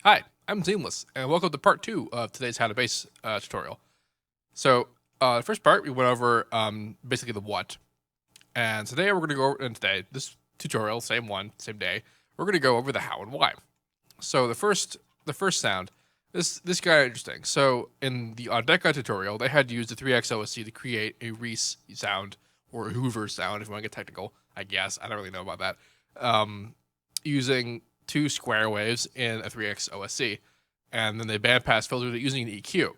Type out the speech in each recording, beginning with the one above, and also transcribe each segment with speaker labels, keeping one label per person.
Speaker 1: Hi, I'm Seamless, and welcome to part 2 of today's How to Bass tutorial. So, the first part, we went over basically the what, and today we're going to go over, and today, this tutorial, same one, same day, we're going to go over the how and why. So, the first sound, this guy interesting. So, in the Audeca tutorial, they had used the 3x OSC to create a Reese sound, or a Hoover sound, if you want to get technical, I guess. I don't really know about that. Using two square waves in a 3x OSC, and then they bandpass filtered it using an EQ.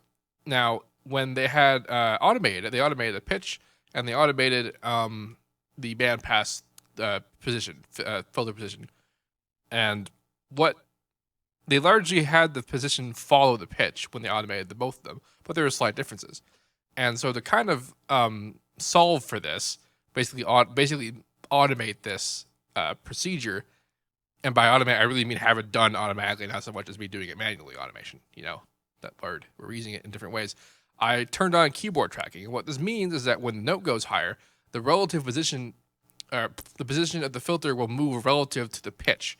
Speaker 1: Now, when they had automated it, they automated the pitch and they automated the bandpass position, filter position, and what they largely had the position follow the pitch when they automated both of them, but there were slight differences. And so to kind of solve for this, basically automate this procedure. And by automate, I really mean have it done automatically, not so much as me doing it manually. Automation, you know, that word. We're using it in different ways. I turned on keyboard tracking, and what this means is that when the note goes higher, the relative position, the position of the filter will move relative to the pitch.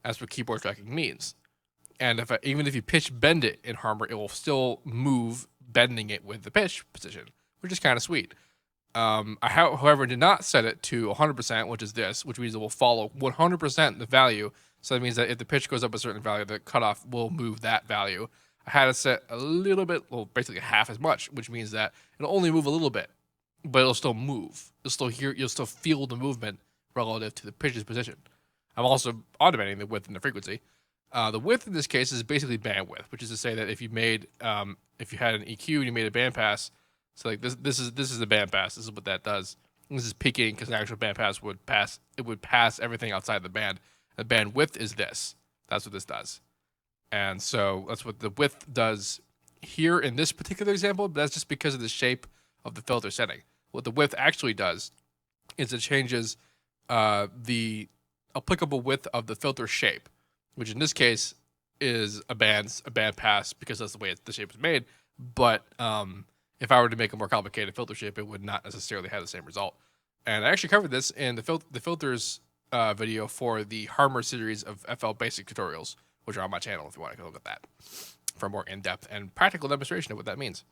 Speaker 1: That's what keyboard tracking means. And even if you pitch bend it in Harmor, it will still move, bending it with the pitch position, which is kind of sweet. However, did not set it to 100%, which is this, which means it will follow 100% the value. So that means that if the pitch goes up a certain value, the cutoff will move that value. I had it set a little bit, well, basically half as much, which means that it'll only move a little bit, but it'll still move. You'll still feel the movement relative to the pitch's position. I'm also automating the width and the frequency. The width in this case is basically bandwidth, which is to say that if you had an EQ and you made a bandpass. So like this is the bandpass. This is what that does. This is peaking because an actual bandpass would pass everything outside the band. The bandwidth is this. That's what this does. And so that's what the width does here in this particular example. But that's just because of the shape of the filter setting. What the width actually does is it changes the applicable width of the filter shape, which in this case is a bandpass because that's the way the shape is made. But if I were to make a more complicated filter shape, it would not necessarily have the same result. And I actually covered this in the filters video for the Harmor series of FL Basic tutorials, which are on my channel if you want to go look at that for a more in-depth and practical demonstration of what that means.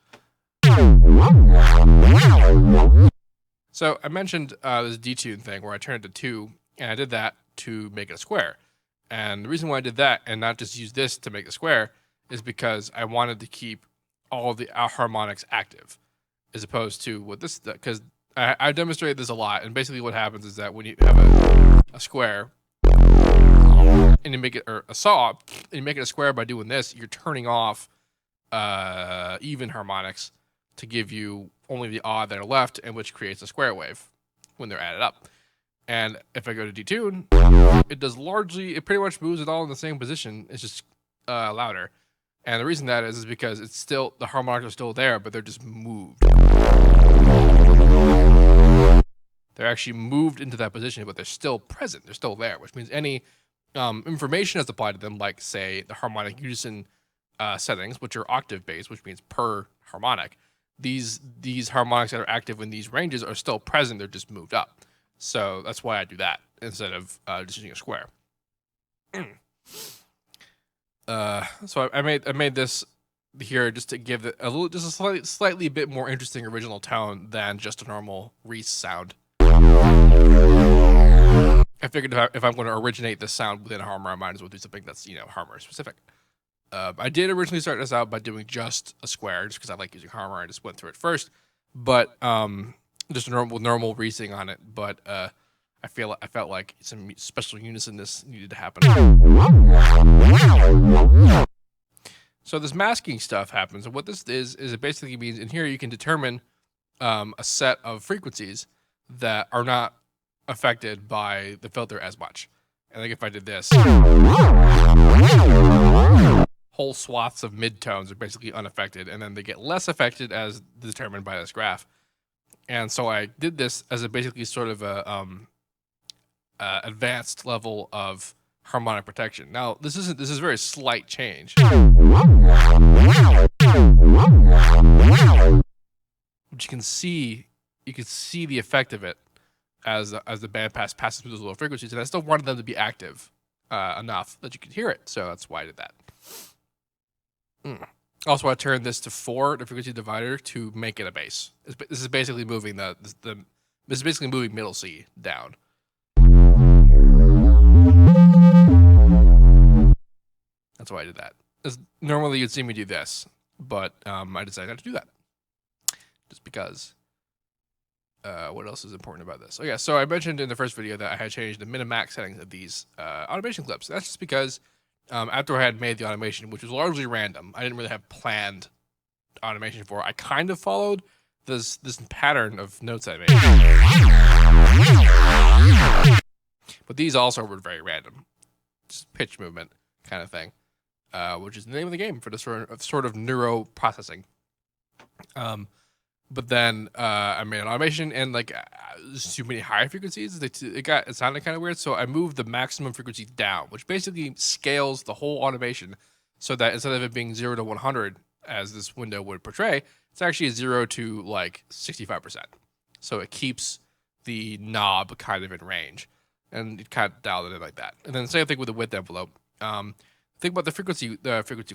Speaker 1: So I mentioned this detune thing where I turned it to 2, and I did that to make it a square. And the reason why I did that and not just use this to make a square is because I wanted to keep all the harmonics active, as opposed to what this, because I demonstrated this a lot, and basically what happens is that when you have a square and you make it, or a saw, and you make it a square by doing this, you're turning off even harmonics to give you only the odd that are left, and which creates a square wave when they're added up. And if I go to detune, it pretty much moves it all in the same position. It's just louder. And the reason that is because it's still, the harmonics are still there, but they're just moved. They're actually moved into that position, but they're still present. They're still there, which means any information that's applied to them, like, say, the harmonic unison settings, which are octave-based, which means per harmonic, these harmonics that are active in these ranges are still present. They're just moved up. So that's why I do that instead of just using a square. So I made this here just to give it a slightly bit more interesting original tone than just a normal Reese sound. I figured if I'm going to originate this sound within Harmor, I might as well do something that's, Harmor specific. I did originally start this out by doing just a square, just because I like using Harmor. I just went through it first, but just normal Reesing on it. But I felt like some special unisonness needed to happen. So this masking stuff happens, and what this is it basically means in here you can determine a set of frequencies that are not affected by the filter as much. I think if I did this, whole swaths of midtones are basically unaffected, and then they get less affected as determined by this graph. And so I did this as a basically sort of a advanced level of harmonic protection. Now, this is a very slight change. But you can see the effect of it as the bandpass passes through those low frequencies, and I still wanted them to be active enough that you could hear it. So that's why I did that. Also, I turned this to 4, the frequency divider, to make it a bass. This is basically moving this is basically moving middle C down. That's why I did that. Normally you'd see me do this, but I decided not to do that. Just because. What else is important about this? Oh yeah, so I mentioned in the first video that I had changed the min and max settings of these automation clips. That's just because after I had made the automation, which was largely random, I didn't really have planned automation for it. I kind of followed this pattern of notes I made. But these also were very random. Just pitch movement kind of thing. Which is the name of the game for this sort of neuro processing. But then I made an automation, and like too many high frequencies. It sounded kind of weird, so I moved the maximum frequency down, which basically scales the whole automation, so that instead of it being 0 to 100 as this window would portray, it's actually 0 to like 65%. So it keeps the knob kind of in range, and it kind of dialed it in like that. And then the same thing with the width envelope. Think about the frequency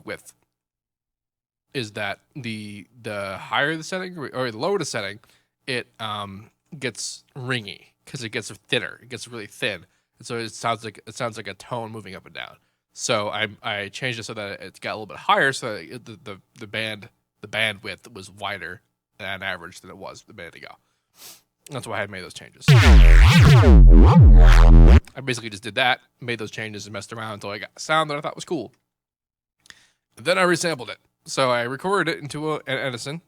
Speaker 1: width. Is that the higher the setting or the lower the setting, it gets ringy because it gets thinner. It gets really thin, and so it sounds like a tone moving up and down. So I changed it so that it got a little bit higher, so that the bandwidth was wider than average than it was the minute ago. That's why I had made those changes. I basically just did that, made those changes, and messed around until I got a sound that I thought was cool. And then I resampled it. So I recorded it into an Unison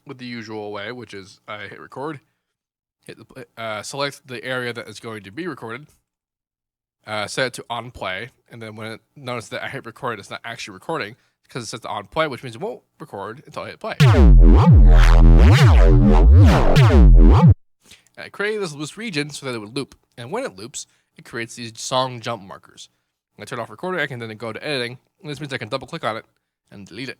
Speaker 1: with the usual way, which is I hit record, select the area that is going to be recorded, set it to on play, and then when it notices that I hit record, it's not actually recording because it sets to on play, which means it won't record until I hit play. And I created this loose region so that it would loop, and when it loops, it creates these song jump markers. When I turn off recording, I can then go to editing, and this means I can double click on it and delete it.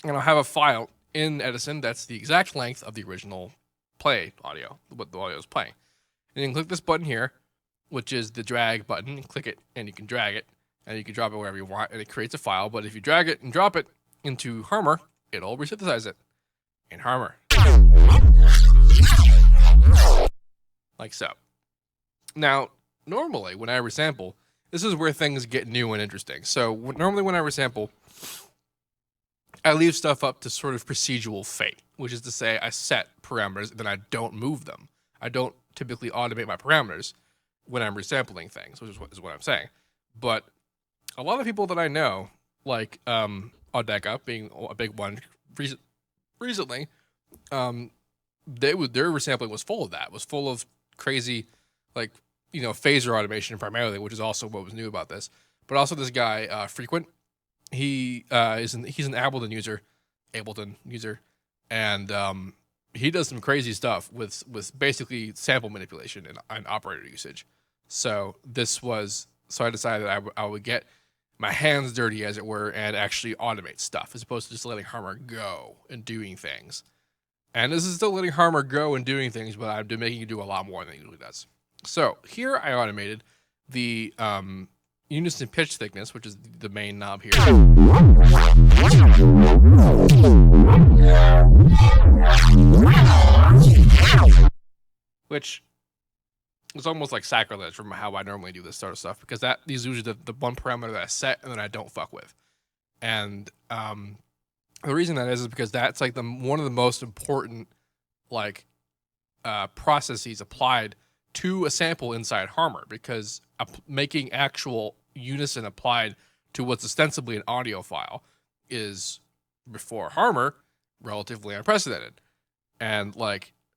Speaker 1: And I'll have a file in Edison that's the exact length of the original play audio, what the audio is playing. And you can click this button here, which is the drag button, and click it, and you can drag it, and you can drop it wherever you want, and it creates a file. But if you drag it and drop it into Harmor, it'll resynthesize it in Harmor. Like so. Now, normally when I resample, this is where things get new and interesting. So normally when I resample, I leave stuff up to sort of procedural fate, which is to say I set parameters and then I don't move them. I don't typically automate my parameters when I'm resampling things, which is what I'm saying. But a lot of people that I know, like Audeka being a big one recently, their resampling was full of that. Was full of crazy, like, phaser automation primarily, which is also what was new about this. But also this guy, Frequent, he's an Ableton user, and he does some crazy stuff with basically sample manipulation and operator usage. So I decided that I would get my hands dirty, as it were, and actually automate stuff as opposed to just letting Harmor go and doing things. And this is still letting Harmor go and doing things, but I'm making it do a lot more than it usually does. So here I automated the Unison pitch thickness, which is the main knob here. Which is almost like sacrilege from how I normally do this sort of stuff, because these are usually the one parameter that I set and then I don't fuck with. And the reason that is because that's like one of the most important processes applied to a sample inside Harmor, because making actual unison applied to what's ostensibly an audio file is, before Harmor, relatively unprecedented. And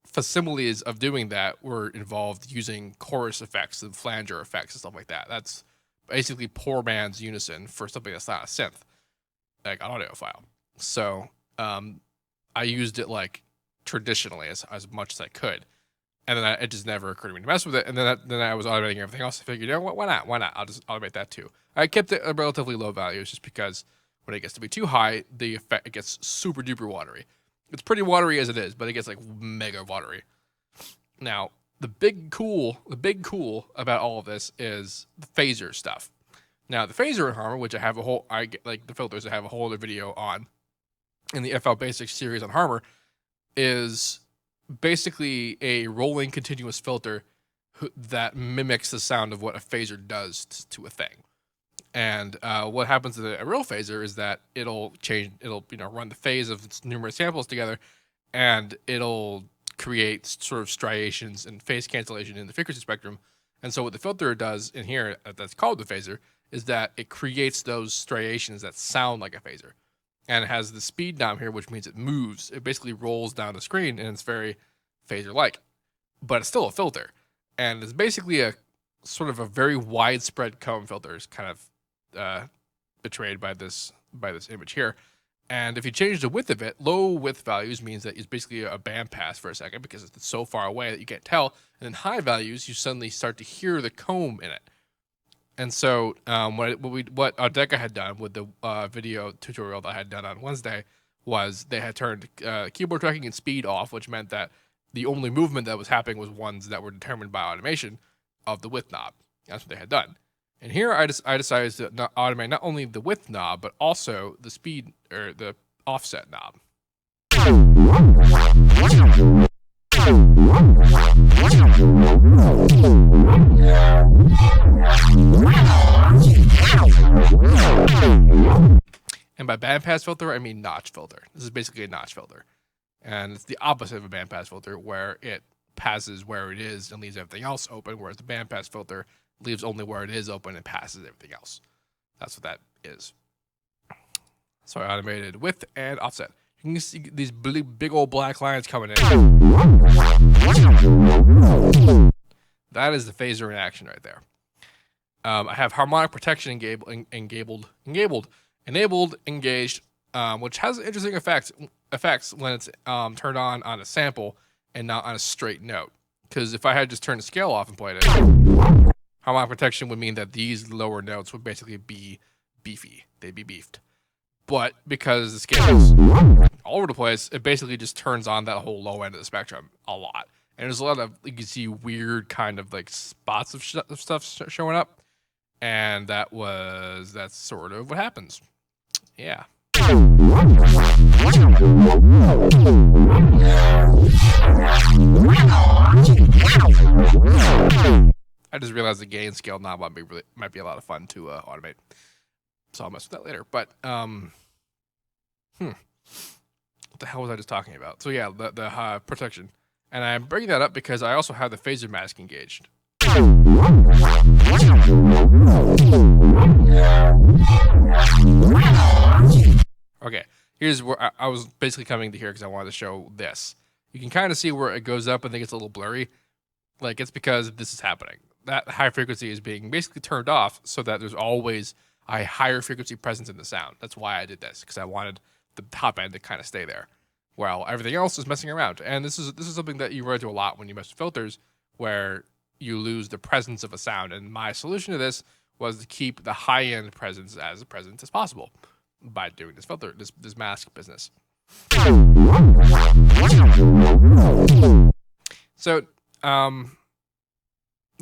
Speaker 1: facsimiles of doing that were involved using chorus effects and flanger effects and stuff like that. That's basically poor man's unison for something that's not a synth, like an audio file. So I used it traditionally as much as I could. And then it just never occurred to me to mess with it. And then I was automating everything else. I figured, why not? Why not? I'll just automate that too. I kept it at relatively low values just because when it gets to be too high, it gets super duper watery. It's pretty watery as it is, but it gets mega watery. Now, the big cool about all of this is the phaser stuff. Now the phaser in Harmor, which I have a whole, I get like the filters, I have a whole other video on in the FL Basics series on Harmor, is basically a rolling continuous filter that mimics the sound of what a phaser does to a thing. And what happens to a real phaser is that it'll run the phase of its numerous samples together, and it'll create sort of striations and phase cancellation in the frequency spectrum. And so what the filter does in here, that's called the phaser, is that it creates those striations that sound like a phaser. And it has the speed knob here, which means it moves. It basically rolls down the screen, and it's very phaser-like. But it's still a filter. And it's basically a sort of a very widespread cone filter. It's kind of betrayed by this image here. And if you change the width of it, low width values means that it's basically a bandpass for a second because it's so far away that you can't tell. And then high values, you suddenly start to hear the comb in it. And so what Deca had done with the video tutorial that I had done on Wednesday was they had turned keyboard tracking and speed off, which meant that the only movement that was happening was ones that were determined by automation of the width knob. That's what they had done. And here I decided to automate not only the width knob, but also the speed or the offset knob. And by bandpass filter, I mean notch filter. This is basically a notch filter. And it's the opposite of a bandpass filter, where it passes where it is and leaves everything else open, whereas the bandpass filter leaves only where it is open and passes everything else. That's what that is. So I automated width and offset. You can see these big old black lines coming in. That is the phaser in action right there. I have harmonic protection enabled, engaged, which has interesting effects when it's turned on a sample and not on a straight note. Because if I had just turned the scale off and played it, harmonic protection would mean that these lower notes would basically be beefy. They'd be beefed. But because the scale is all over the place, it basically just turns on that whole low end of the spectrum a lot. And there's a lot of, you can see weird kind of like spots of stuff showing up. And that's sort of what happens. Yeah. I just realized the gain scale knob might be a lot of fun to automate. So I'll mess with that later. But what the hell was I just talking about? So yeah, the protection, and I'm bringing that up because I also have the phaser mask engaged. Okay, here's where I was basically coming to here because I wanted to show this. You can kind of see where it goes up and it gets a little blurry. Like, it's because this is happening. That high frequency is being basically turned off so that there's always a higher frequency presence in the sound. That's why I did this, because I wanted the top end to kind of stay there, while everything else is messing around. And this is something that you run into a lot when you mess with filters, where you lose the presence of a sound. And my solution to this was to keep the high end presence as present as possible by doing this filter, this mask business. So a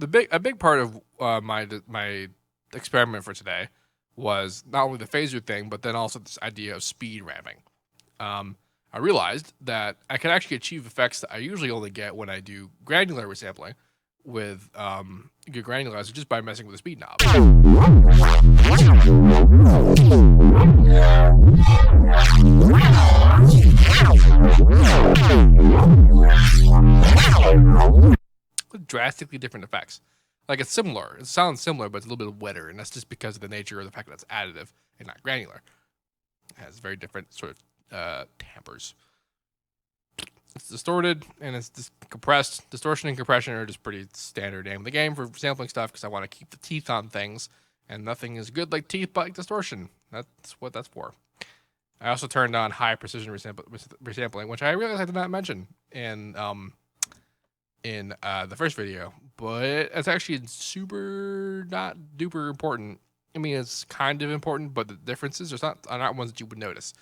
Speaker 1: big part of my experiment for today was not only the phaser thing, but then also this idea of speed ramping. I realized that I can actually achieve effects that I usually only get when I do granular resampling with good granularizer just by messing with the speed knob. Drastically different effects. Like, it's similar. It sounds similar, but it's a little bit wetter, and that's just because of the nature of the fact that it's additive and not granular. It has very different sort of tampers. It's distorted and it's compressed. Distortion and compression are just pretty standard name of the game for sampling stuff, because I want to keep the teeth on things, and nothing is good like teeth but like distortion. That's what that's for. I also turned on high precision resampling, which I realized I did not mention in the first video, but it's actually super not duper important. I mean, it's kind of important, but the differences are not ones that you would notice.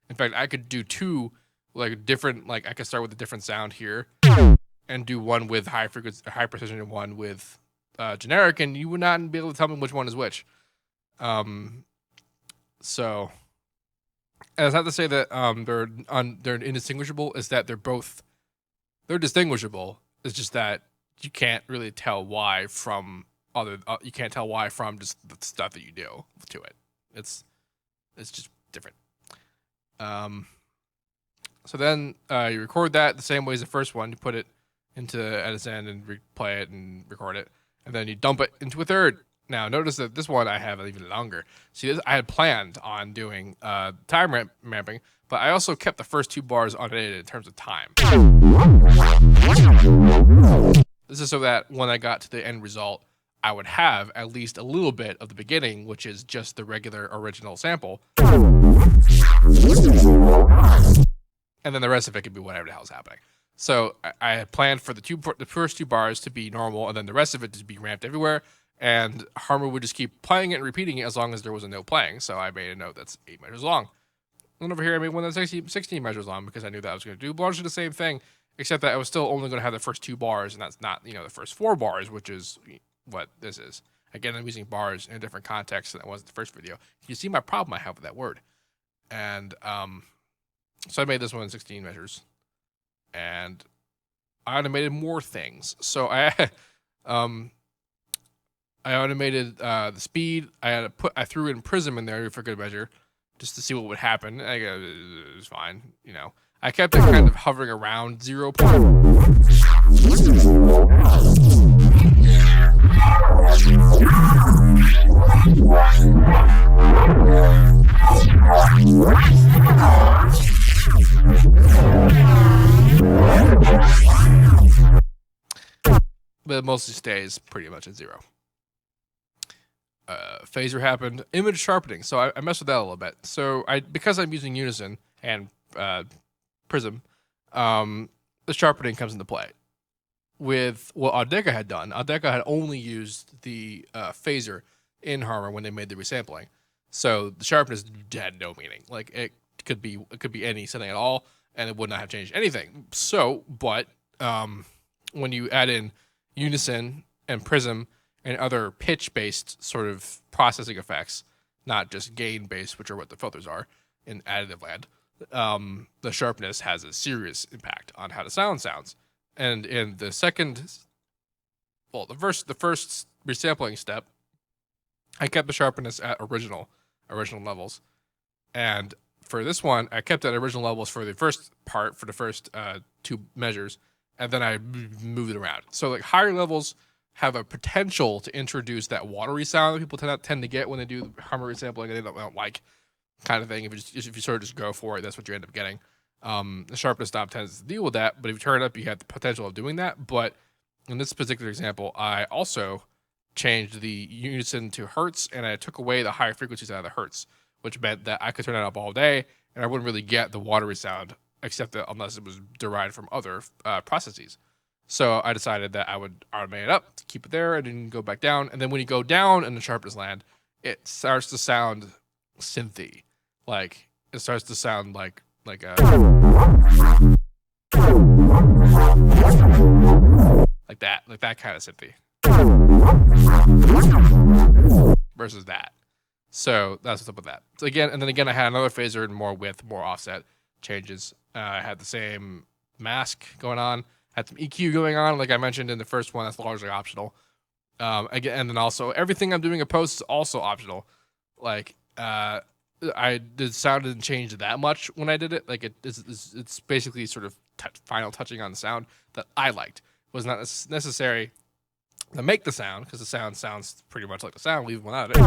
Speaker 1: In fact, I could do two different, I could start with a different sound here and do one with high frequency, high precision, and one with generic, and you would not be able to tell me which one is which. So, and it's not to say that they're indistinguishable. Is that they're distinguishable. It's just that you can't really tell why from you can't tell why from just the stuff that you do to it. It's just different. So then you record that the same way as the first one. You put it into Unison and replay it and record it, and then you dump it into a third. Now notice that this one I have even longer. See, this I had planned on doing time ramping, but I also kept the first 2 bars unedited in terms of time. This is so that when I got to the end result, I would have at least a little bit of the beginning, which is just the regular original sample. And then the rest of it could be whatever the hell's happening. So I had planned for the first 2 bars to be normal, and then the rest of it to be ramped everywhere. And Harmor would just keep playing it and repeating it as long as there was a note playing. So I made a note that's 8 measures long. And over here, I made one that's 16 measures long because I knew that I was going to do largely the same thing, except that I was still only going to have the first 2 bars, and that's not, the first 4 bars, which is what this is. Again, I'm using bars in a different context than it was in the first video. You see my problem I have with that word. And so I made this one in 16 measures, and I automated more things. So I automated the speed. I threw in Prism in there for good measure, just to see what would happen. It was fine, I kept it kind of hovering around 0 point. But it mostly stays pretty much at 0. Phaser happened. Image sharpening. So I messed with that a little bit. So because I'm using Unison and Prism, the sharpening comes into play. With what Audeca had done, Audeca had only used the phaser in Harmor when they made the resampling. So the sharpness had no meaning. Like it could be any setting at all, and it would not have changed anything. So, but when you add in Unison and Prism and other pitch-based sort of processing effects, not just gain-based, which are what the filters are in additive land, the sharpness has a serious impact on how the sound sounds. And in the the first resampling step, I kept the sharpness at original levels. And for this one, I kept at original levels for the first part, for the first 2 measures, and then I moved it around. So like higher levels have a potential to introduce that watery sound that people tend to get when they do Harmor resampling, and they don't like kind of thing. If you sort of just go for it, that's what you end up getting. The sharpness knob tends to deal with that, but if you turn it up, you have the potential of doing that. But in this particular example, I also changed the Unison to hertz, and I took away the higher frequencies out of the hertz, which meant that I could turn it up all day, and I wouldn't really get the watery sound, except that unless it was derived from other processes. So I decided that I would automate it up, keep it there, and then go back down. And then when you go down in the sharpness land, it starts to sound synthy. Like, it starts to sound like a... like that kind of synthy. Versus that. So that's what's up with that. So again, I had another phaser and more width, more offset changes. I had the same mask going on. Had some EQ going on, like I mentioned in the first one. That's largely optional. Again, and then also everything I'm doing in post is also optional. Like the sound didn't change that much when I did it. Like it's basically sort of final touching on the sound that I liked. It was not necessary to make the sound, because the sound sounds pretty much like the sound. Leave one out of it.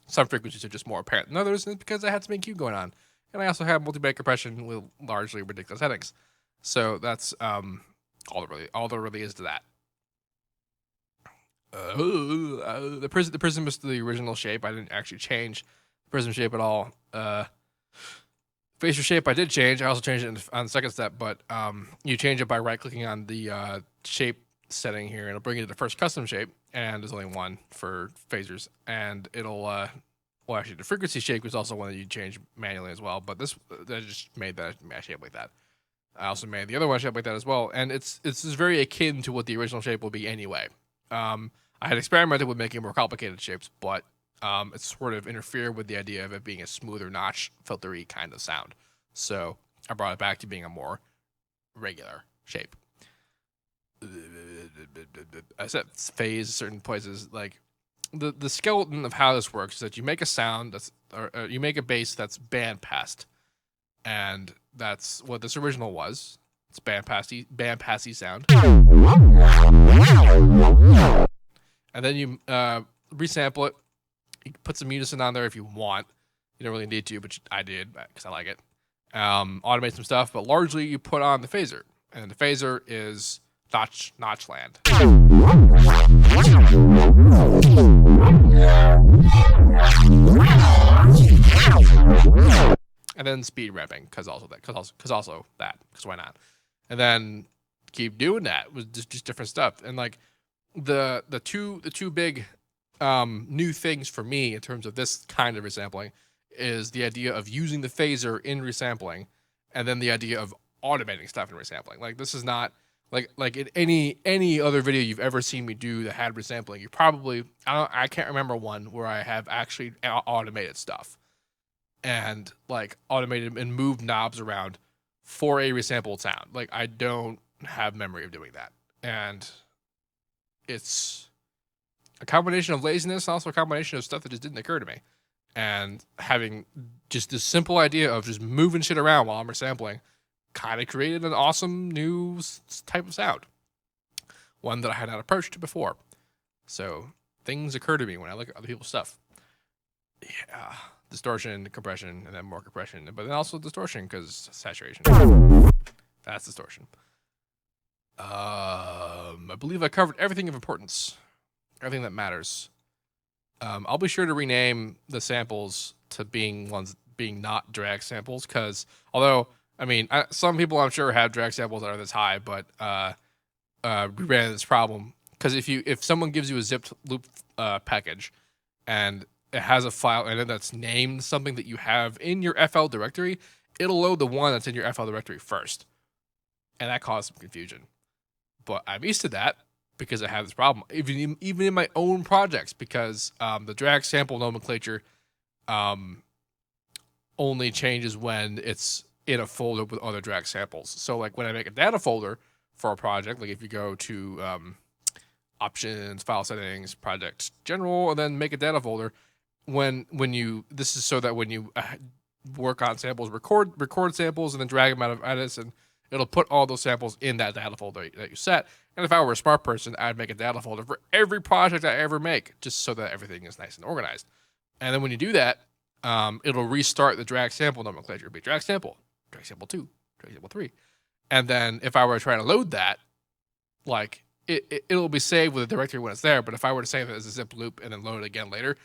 Speaker 1: Some frequencies are just more apparent than others, and it's because I had some EQ going on. And I also have multi-band compression with largely ridiculous settings. So that's all there really is to that. The prism is the original shape. I didn't actually change the prism shape at all. Phaser shape I did change. I also changed it on the second step, but you change it by right-clicking on the shape setting here, and it'll bring you to the first custom shape, and there's only one for phasers, and it'll Well, actually, the frequency shake was also one that you change manually as well. But this I just made that shape like that. I also made the other one shape like that as well, and it's just very akin to what the original shape will be anyway. I had experimented with making more complicated shapes, but it sort of interfered with the idea of it being a smoother notch filtery kind of sound. So I brought it back to being a more regular shape. I set phase certain places. Like the skeleton of how this works is that you make a sound that's or you make a bass that's bandpassed, and that's what this original was. It's bandpassy sound, and then you resample it. You can put some Unison on there if you want. You don't really need to, but I did because I like it. Automate some stuff, but largely you put on the phaser, and the phaser is Notchland. And then speed ramping, because why not? And then keep doing that with just different stuff. And like the two big new things for me in terms of this kind of resampling is the idea of using the phaser in resampling, and then the idea of automating stuff in resampling. Like this is not like in any other video you've ever seen me do that had resampling. You probably I can't remember one where I have actually automated stuff and like automated and moved knobs around for a resampled sound. Like I don't have memory of doing that, and it's a combination of laziness, also a combination of stuff that just didn't occur to me. And having just this simple idea of just moving shit around while I'm resampling kind of created an awesome new type of sound. One that I had not approached before. So things occur to me when I look at other people's stuff. Yeah. Distortion, compression, and then more compression. But then also distortion because saturation. That's distortion. I believe I covered everything of importance. Everything that matters. I'll be sure to rename the samples to being not drag samples, because although I mean some people I'm sure have drag samples that are this high, but we ran into this problem because if someone gives you a zipped loop package and it has a file in it that's named something that you have in your FL directory, it'll load the one that's in your FL directory first, and that caused some confusion. But I'm used to that, because I have this problem, even in my own projects, because the drag sample nomenclature only changes when it's in a folder with other drag samples. So like when I make a data folder for a project, like if you go to options, file settings, project general, and then make a data folder, this is so that when you work on samples, record samples and then drag them out of edits, and it'll put all those samples in that data folder that you set. And if I were a smart person, I'd make a data folder for every project I ever make, just so that everything is nice and organized. And then when you do that, it'll restart the drag sample nomenclature. It'll be drag sample 2, drag sample 3. And then if I were trying to load that, like it'll be saved with the directory when it's there. But if I were to save it as a zip loop and then load it again later,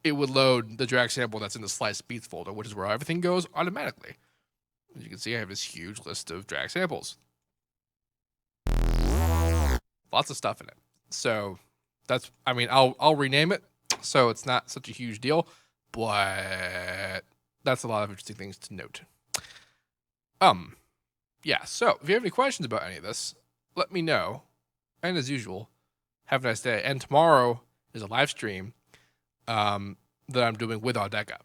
Speaker 1: it would load the drag sample that's in the slice beats folder, which is where everything goes automatically. As you can see, I have this huge list of drag samples. Lots of stuff in it. So I'll rename it so it's not such a huge deal, but that's a lot of interesting things to note. Yeah, so if you have any questions about any of this, let me know. And as usual, have a nice day. And tomorrow is a live stream that I'm doing with Audeca.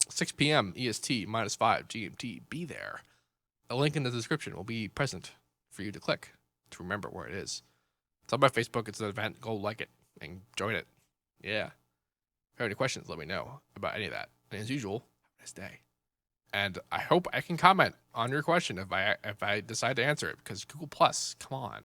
Speaker 1: 6 p.m. EST -5 GMT. Be there. A link in the description will be present for you to click to remember where it is. It's on my Facebook. It's an event. Go like it and join it. Yeah. If you have any questions, let me know about any of that. And as usual, have a nice day. And I hope I can comment on your question if I decide to answer it, because Google Plus, come on.